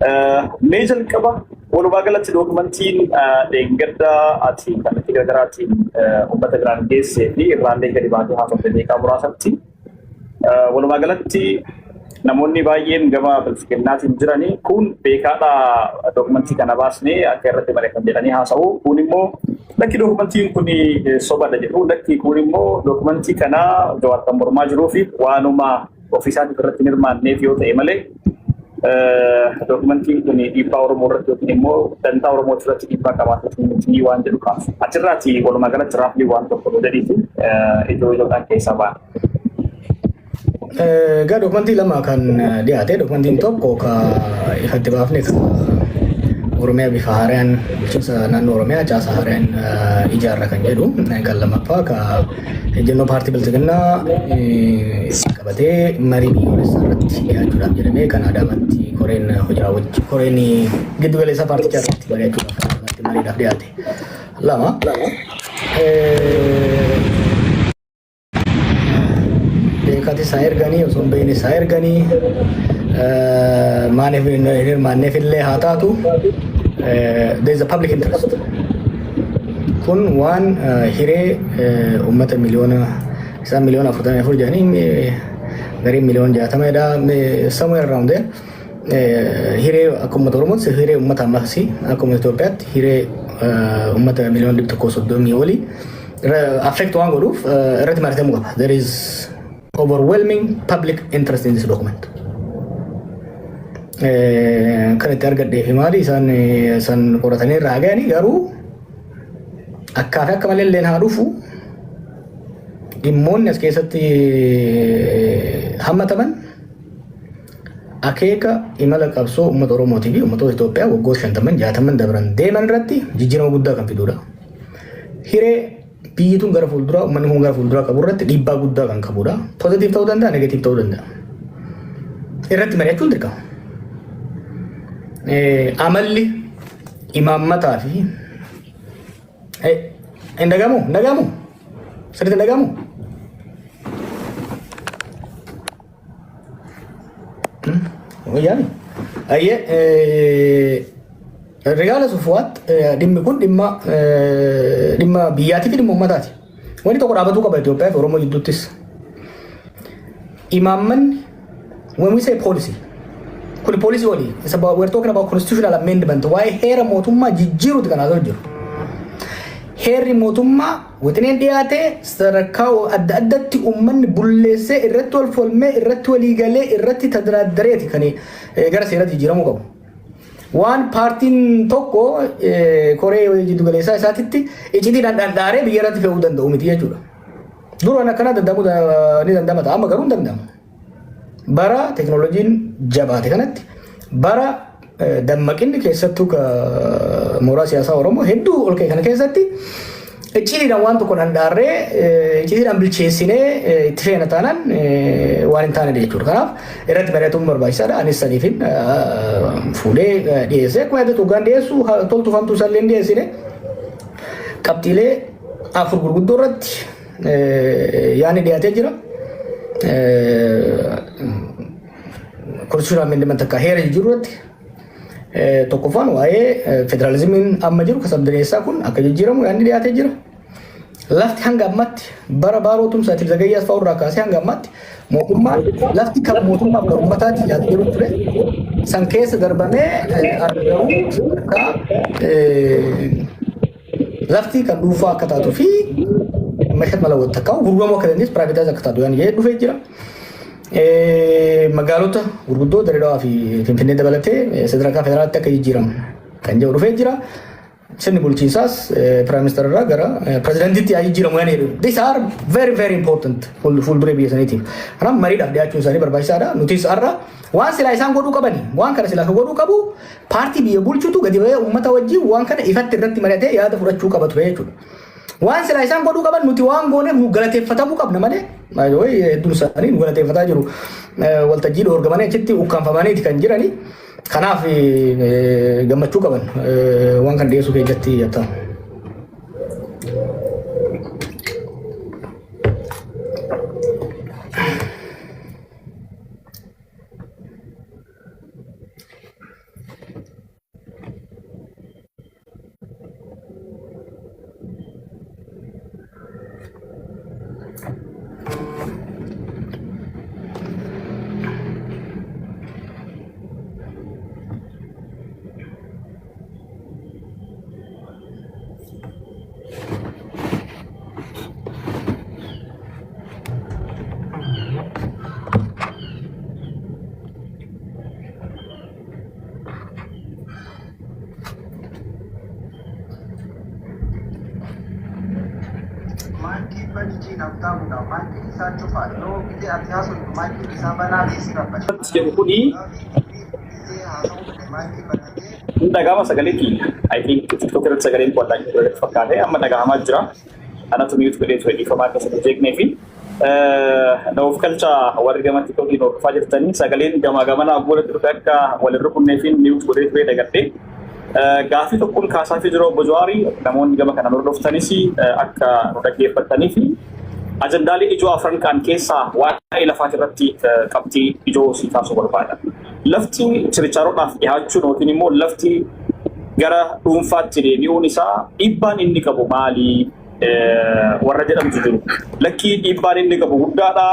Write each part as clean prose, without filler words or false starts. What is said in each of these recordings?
Meeshaan qaba walumaa galatti dookumentiin deeggarda ati kan itti gargaaraatiin uummata biraan geessee fi irraallee gadi baatee haasofte beekaa muraasatti walumaa galatti namoonni baay'een gama bilchaatinaatiin jiranii kun beekaadha dookumentii kana baasnee akka irratti mari'atan jedhanii haasa'u kun immoo lakki dookumentiin kun sobadha jedhu lakki kun immoo dookumentii kana jawaatan mormaa jiruu fi waanuma ofiisaatiif irratti hirmaanneef yoo ta'e malee dookumentiin kun dhiibbaa Oromoo irratti yookiin immoo dantaa Oromoo irratti dhiibbaa qabaatuutiin waan jedhu kaasu. Achirraati walumaa galatti raafni waan tokko jedhiifi ijoolleen keessaa ba'a. Egaa dookumentii lama kan dhiyaate dookumentiin tokko ka ifatti baafne Oromiyaa bifa haaraan bulchiinsa naannoo Oromiyaa caasa haaraan ijaarra kan jedhu kan lammaffaa ka ejjennoo paartii bilchiginnaa qabatee marii biyyoolessaa irratti dhiyaachuudhaaf jedhamee kan Adaamaatti koreen hojii koreen giddu galeessa paartichaa irratti mari'achuudhaaf mariidhaaf dhiyaate lama. Beekati isaa erganii osoo hin beekne isaa erganii maaniif hirmaanneef illee haa taatu there is a public interest. Kun waan hiree uummata miliyoona 44 jedhanii gariin miliyoona 60 somewhere around there hiree akka uummata Oromootti hiree uummata ammasii akka uummata Itoophiyaatti hiree uummata miliyoona 130 olii affect waan godhuuf irratti mari'atamuu qaba. There is overwhelming public interest in this document. Kan itti argadhee fi maali isaan qoratanii irraa ga'anii garuu akka malee illee haa dhufu dhimmoonni as keessatti hammataman akeeka imala qabsoo uummata Oromootii fi uummatoota Itoophiyaa waggoota 50-60 dabran deeman irratti jijjiirama guddaa kan fidudha. Hiree biyyi tun gara fuulduraa uummanni kun gara fuulduraa qabu irratti dhiibbaa guddaa kan qabudha. Pozitiif ta'uu danda'a, negatiif ta'uu danda'a. Irratti mari'achuun dirqama. Amalli imaammataa fi hin dhagamu sirriitti hin dhagamu. Wayyaani. Regardless of what dhimmi kun dhimma biyyaatii fi dhimma uummataati. Wanti tokko dhaabatuu qaba Itoophiyaa fi Oromoo gidduuttis. Imaammanni when we say policy kun policy wali it's about we're talking about constitutional amendment waa'ee heera mootummaa jijjiiruuti kan haasa'u jiru. Heerri mootummaa wixineen dhiyaatee sadarkaa adda addatti uummanni bulleessee irratti wal falmee irratti walii galee irratti tadaraadareeti kan gara seeratti jijjiiramuu qabu. Waan paartiin tokko koree jiddu galeessaa isaatitti icciitiin dhandhaaree biyya irratti fe'uu danda'u miti jechuudha. Duraan akkana danda'amuu ni danda'ama ta'a amma garuu hin danda'amu. Bara teknooloojiin jabaate kanatti bara dammaqinni keessattuu mooraa siyaasaa Oromoo hedduu ol ka'e kana keessatti icciitiidhaan waan tokko dhandhaarree icciitiidhaan bilcheessinee itti feena taanaan waan hin taane jechuudha. Kanaaf irratti mari'atuun barbaachisaadha. Anis saniifin fuudhee dhiyeessee akkuma yaadatu hoggaan dhiyeessu toltu famtuu salleen dhiyeessine qabxiilee 4 gurguddoo irratti yaani dhiyaatee jira. Constitutional amendment akka heera jijjiiruutti tokkoffaan waa'ee federaalizimiin amma jiru kasabdaneessaa kun akka jijjiiramu yaadni dhiyaatee jira. Lafti hanga ammatti bara baaroo tumsaatiif zagayyaas fa'aa irraa kaasee hanga ammatti mootummaan lafti kan mootummaaf kan uummataatti yaadu jiru ture. San keessa darbamee argamu akka lafti kan dhuunfaa akka taatuu fi meeshaa mala walitti akka gurguramu akka dandeessu piraayivetaayizii akka taatu yaani jedhee dhufee jira. Magaalota gurguddoo Dirreedawaa fi Finfinnee dabalatee sadarkaa federaalaatti akka jijjiiramu kan jedhu dhufee jira. Sirni bulchiinsaas Prime Minister irraa gara Presidentiitti haa jijjiiramu yaani jedhu. These are very very important fuulduree biyya saniitiif. Kanaaf mariidhaaf dhiyaachuun isaanii barbaachisaadha. Nutis har'a waan silaa isaan godhuu qabani waan kana silaa godhuu qabu paartii biyya bulchuutu gadi ba'ee uummata wajjin waan kana ifatti irratti mari'atee yaada fudhachuu qaba ture jechuudha. Waan silaa isaan godhuu qaban nuti waan gooneef nu galateeffatamuu qabna malee hedduun isaanii nu galateeffataa jiru. Waltajjii dhoorgamanii achitti ukkaanfamaniiti kan jirani. Kanaaf gammachuu qaban waan kan dhiyeessuu keessatti yatta. kuni dhagama sagaliti I think TikTok irratti sagaleen qollaan fakkaate amma dhagahamaa jira anatu mute godhee ture dhiifamaa akkasuma jeeqnee fi of kalcha warri gama TikTok irratti dhufaa jirtanii sagaleen gamaa gamanaa booda dhufe akka walirra qunnee fi mute godhee ture dagadhee gaafii tokkoon kaasaa fi jiru obbo Jawaari namoonni gama kana hordoftanis akka nu dhaggeeffatanii fi ajandaalee ijoo afran kan keessaa waa'ee lafaa irratti qabxii ijoo si kaasuu barbaada. Lafti sirrichaadhaaf dhiyaachuun yookiin immoo lafti gara dhuunfaatti deebi'uun isaa dhiibbaan inni qabu maali warra jedhamtu jiru. Lakkii dhiibbaan inni qabu guddaadha.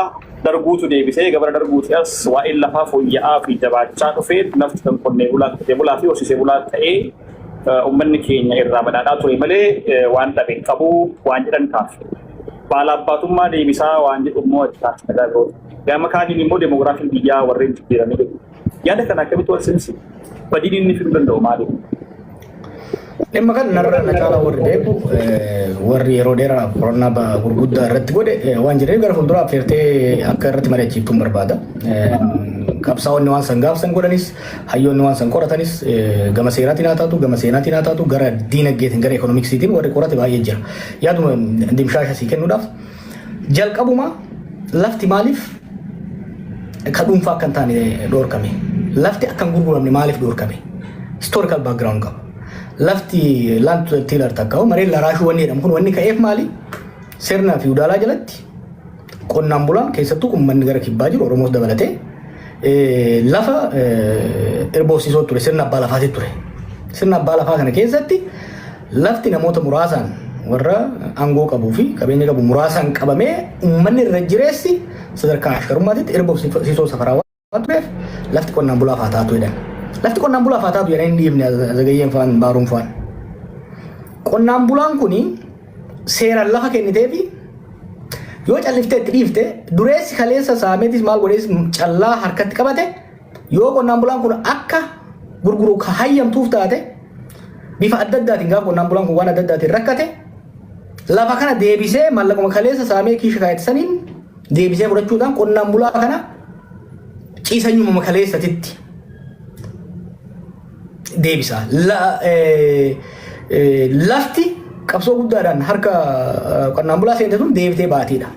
Darguutu deebisee gabara darguuti as waa'ee lafaa fooyya'aa fi jabaachaa dhufee lafti kan qonnee bulaa fi horsiisee bulaa ta'ee uummanni keenya irraa badhaadhaa ture malee waan dhabe qabu waan jedhan kaasu. Baala abbaatummaa deebisaa waan jedhu immoo achi taasisaa tajaajiloota. Gama kaaniin immoo deemogiraafiin biyyaa warreen jijjiiranii jiru. Yaada kana akkamitti wal simsi? Badiin inni fiduu danda'u maali? Dhimma kana narra na caalaa warri beeku warri yeroo dheeraa qorannaa gurguddaa irratti godhe waan jedhaniif gara fuulduraa affeertee akka irratti mari'achiiftuun barbaada. Qabsaa'onni waan san gaafsan godhanis hayyoonni waan san qoratanis gama seeraatiin haa taatu gama seenaatiin haa taatu gara diinagdeetiin gara ekoonoomiksiitiin warri qorate baay'ee jira. Yaaduma dimshaasha sii kennuudhaaf jalqabuma lafti maaliif ka dhuunfaa akka hin taane dhoorkame? Lafti akka hin gurguramne maaliif dhoorkame? Historical background qaba. Lafti land tiller takkaa'u mareen laraashuu wanni jedhamu kun wanni ka'eef maali? Sirna fi udaalaa jalatti qonnaan bulaan keessattuu uummanni gara kibbaa jiru Oromoos dabalatee lafa irboofsisoo ture sirna abbaa lafaati ture. Sirna abbaa lafaa kana keessatti lafti namoota muraasaan warra aangoo qabuu fi qabeenya qabu muraasaan qabamee uummanni irra jireessi sadarkaa ashkarummaatitti irboofsisoo safaraa waan tureef lafti qonnaan bulaaf haa taatu jedhan. Lafti qonnaan bulaaf haa taatu jedhanii dhiibne zagayyeen faan baaruun faan. Qonnaan bulaan kuni seeraan lafa kennitee fi yoo calliftee itti dhiifte dureessi kaleessa saameetis maal godhees callaa harkatti qabate yoo qonnaan bulaan kun akka gurguru hayyamtuuf taate bifa adda addaatiin gaafa qonnaan bulaan kun waan adda addaatiin rakkate lafa kana deebisee mallaquma kaleessa saamee kiisha kaayattisaniin deebisee fudhachuudhaan qonnaan bulaa kana ciisanyuma kaleessatitti deebisa. Lafti qabsoo guddaadhaan harka qonnaan bulaa seente tun deebitee baatiidha.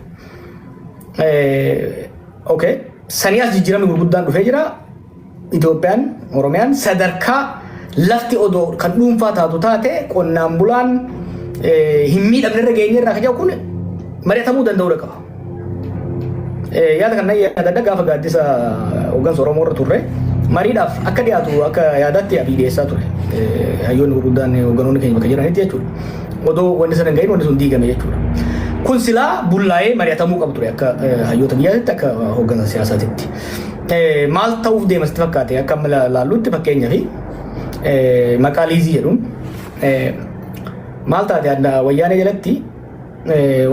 Okay. Sanii as jijjiiramni gurguddaan dhufee jira. Itoophiyaan, Oromiyaan sadarkaa lafti odoo kan dhuunfaa taatu taate qonnaan bulaan hin miidhamne irra geenye irraa kan kun mari'atamuu danda'uu qaba. Yaada kana yaadadha gaafa gaaddisa hooggansa Oromoo irra turre mariidhaaf akka dhiyaatu akka yaadaatti abii dhiyeessaa ture. Hayyoonni gurguddaan hoogganoonni keenya bakka jiranitti jechuudha. Odoo wanni sana hin gahin wanni sun diigame jechuudha. Kun silaa bullaa'ee mari'atamuu qabu ture akka hayyoota biyyaatti akka hooggansa siyaasaatitti. Maal ta'uuf deema sitti fakkaate akka amma laallutti fakkeenyaa fi maqaa liizii jedhuun maal taate adda wayyaanee jalatti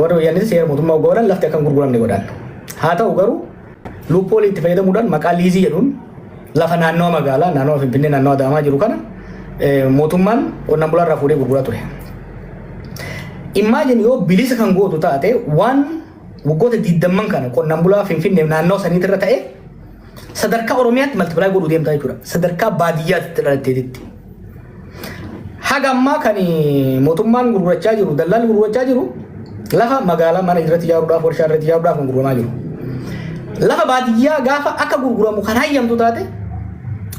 warra wayyaanee seera mootummaa godhan lafti akka hin gurguramne godhan. Haa ta'u garuu luuppoolii itti fayyadamuudhaan maqaa liizii jedhuun lafa naannoo magaalaa naannoo Finfinnee naannoo Adaamaa jiru kana mootummaan qonnaan bulaa irraa fuudhee gurguraa ture. Imagine yoo bilisa kan gootu taate waan waggoota 20 kana qonnaan bulaa Finfinnee naannoo saniitti irra ta'e sadarkaa Oromiyaatti maltiplaay godhuu deemtaa jechuudha. Sadarkaa baadiyyaatti dhalatteetitti. Haga ammaa kan mootummaan gurgurachaa jiru daldalli gurgurachaa jiru lafa magaalaa mana irratti ijaaruudhaaf warshaa irratti ijaaruudhaaf kan gurguramaa jiru. Lafa baadiyyaa gaafa akka gurguramu kan hayyamtu taate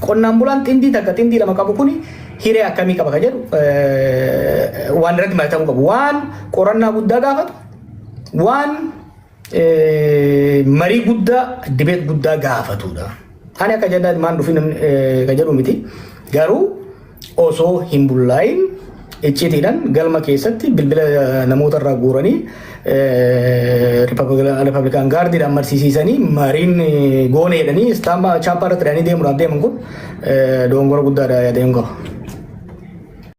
qonnaan bulaan xindii takka xindii lama qabu kuni hiree akkamii qaba kan jedhu waan irratti mari'atamuu qabu. Waan qorannaa guddaa gaafatu waan marii guddaa dibeet guddaa gaafatudha. Ani akka jedhaa maan dhufin kan jedhu miti garuu osoo hin bullaayin iccitiidhaan galma keessatti bilbila namoota irraa guuranii Republikaan gaardiidhaan marsiisanii mariin goone jedhanii istaamba chaappaa irratti deemuudhaaf deeman kun dogongora guddaadha yaadeen qaba.